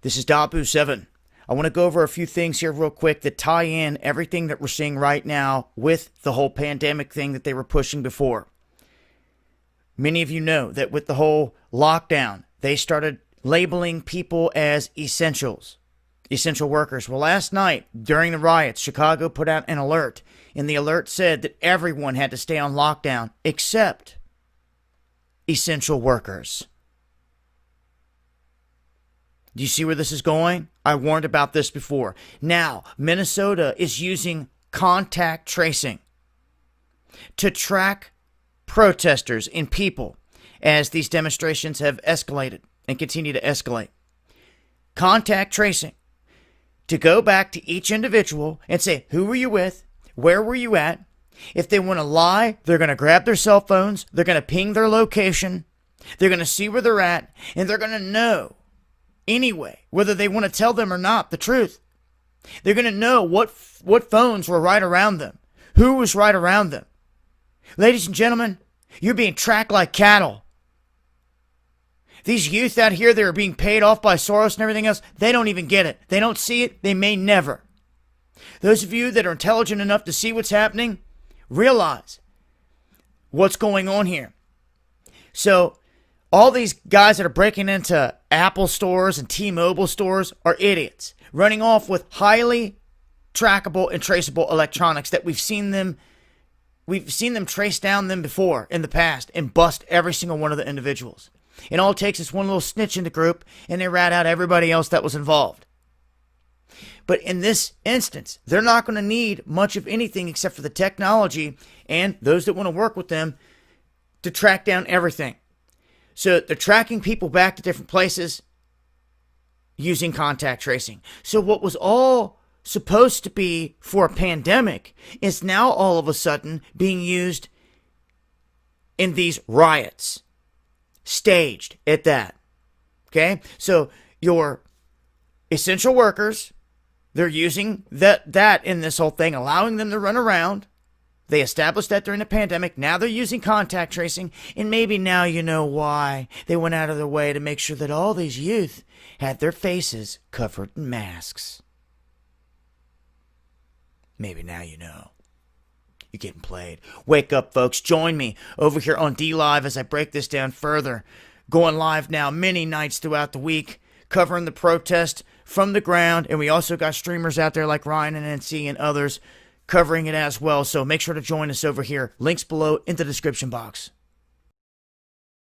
This is DAHBOO 7. I want to go over a few things here real quick that tie in everything that we're seeing right now with the whole pandemic thing that they were pushing before. Many of you know that with the whole lockdown, they started labeling people as essential workers. Well, last night during the riots, Chicago put out an alert, and the alert said that everyone had to stay on lockdown except essential workers. Do you see where this is going? I warned about this before. Now, Minnesota is using contact tracing to track protesters and people as these demonstrations have escalated and continue to escalate. Contact tracing to go back to each individual and say, who were you with? Where were you at? If they want to lie, they're going to grab their cell phones. They're going to ping their location. They're going to see where they're at, and they're going to know anyway, whether they want to tell them or not the truth. They're going to know what phones were right around them, who was right around them. Ladies and gentlemen, you're being tracked like cattle. These youth out here that are being paid off by Soros and everything else, they don't even get it. They don't see it. They may never. Those of you that are intelligent enough to see what's happening, realize what's going on here. So, all these guys that are breaking into Apple stores and T-Mobile stores are idiots, running off with highly trackable and traceable electronics that we've seen them trace down them before in the past and bust every single one of the individuals. And all it takes is one little snitch in the group, and they rat out everybody else that was involved. But in this instance, they're not going to need much of anything except for the technology and those that want to work with them to track down everything. So they're tracking people back to different places using contact tracing. So what was all supposed to be for a pandemic is now all of a sudden being used in these riots. Staged at that. Okay? So your essential workers, they're using that in this whole thing, allowing them to run around. They established that during the pandemic. Now they're using contact tracing, and maybe now you know why they went out of their way to make sure that all these youth had their faces covered in masks. Maybe now you know. You're getting played. Wake up, folks. Join me over here on DLive as I break this down further. Going live now many nights throughout the week, covering the protest from the ground, and we also got streamers out there like Ryan and NC and others covering it as well. So make sure to join us over here. Links below in the description box.